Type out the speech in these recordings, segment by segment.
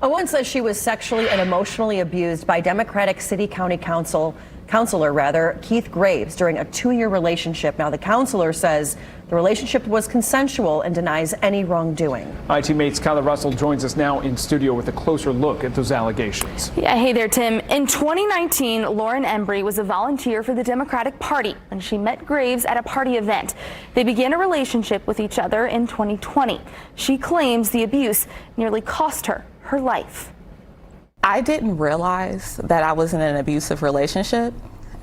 A woman says she was sexually and emotionally abused by Democratic County Councilor Keith Graves during a 2-year relationship. Now, the counselor says the relationship was consensual and denies any wrongdoing. teammates Councilor Russell joins us now in studio with a closer look at those allegations. Yeah, hey there, Tim. In 2019, Lauren Embry was a volunteer for the Democratic Party when she met Graves at a party event. They began a relationship with each other in 2020. She claims the abuse nearly cost her life. I didn't realize that I was in an abusive relationship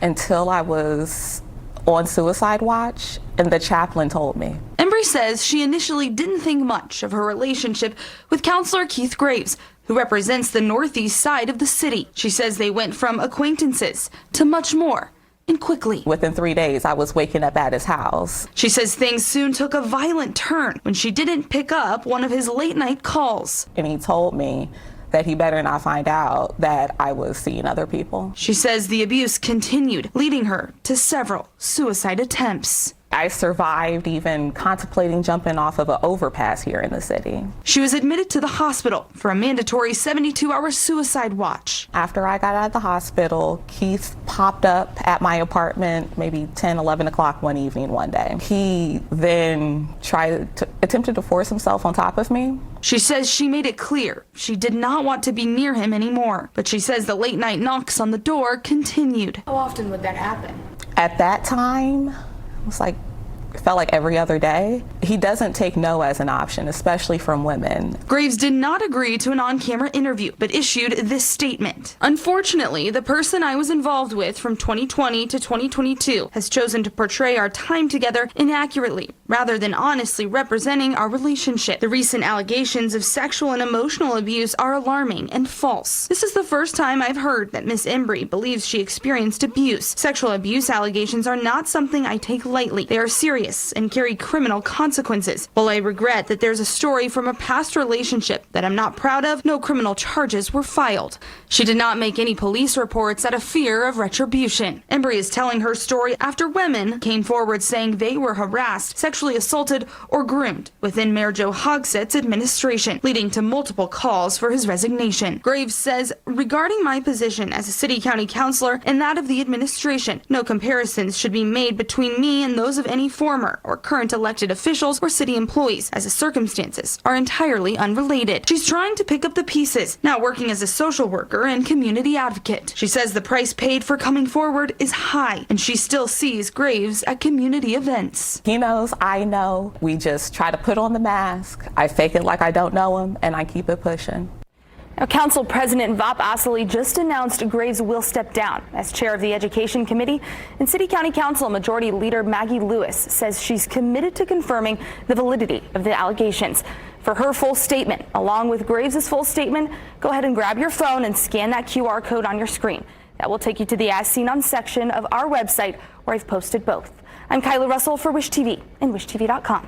until I was on suicide watch and the chaplain told me. Embry says she initially didn't think much of her relationship with Councilor Keith Graves, who represents the northeast side of the city. She says they went from acquaintances to much more, and quickly. Within 3 days, I was waking up at his house. She says things soon took a violent turn when she didn't pick up one of his late night calls. And he told me that he better not find out that I was seeing other people. She says the abuse continued, leading her to several suicide attempts. I survived even contemplating jumping off of an overpass here in the city. She was admitted to the hospital for a mandatory 72-hour suicide watch. After I got out of the hospital, Keith popped up at my apartment maybe 10, 11 o'clock one evening one day. He then attempted to force himself on top of me. She says she made it clear she did not want to be near him anymore, but she says the late night knocks on the door continued. How often would that happen? At that time, it felt like every other day. He doesn't take no as an option, especially from women. Graves did not agree to an on-camera interview, but issued this statement. Unfortunately, the person I was involved with from 2020 to 2022 has chosen to portray our time together inaccurately, rather than honestly representing our relationship. The recent allegations of sexual and emotional abuse are alarming and false. This is the first time I've heard that Miss Embry believes she experienced abuse. Sexual abuse allegations are not something I take lightly. They are serious and carry criminal consequences. While I regret that there's a story from a past relationship that I'm not proud of, no criminal charges were filed. She did not make any police reports out of fear of retribution. Embry is telling her story after women came forward saying they were harassed, sexually assaulted, or groomed within Mayor Joe Hogsett's administration, leading to multiple calls for his resignation. Graves says, regarding my position as a city-county councilor and that of the administration, no comparisons should be made between me and those of any former or current elected officials or city employees, as the circumstances are entirely unrelated. She's trying to pick up the pieces, now working as a social worker and community advocate. She says the price paid for coming forward is high, and she still sees Graves at community events. He knows, I know. We just try to put on the mask. I fake it like I don't know him, and I keep it pushing. Now, Council President Vop Asili just announced Graves will step down as chair of the Education Committee, and City County Council Majority Leader Maggie Lewis says she's committed to confirming the validity of the allegations. For her full statement, along with Graves' full statement, go ahead and grab your phone and scan that QR code on your screen. That will take you to the As Seen On section of our website, where I've posted both. I'm Councilor Russell for Wish TV and WishTV.com.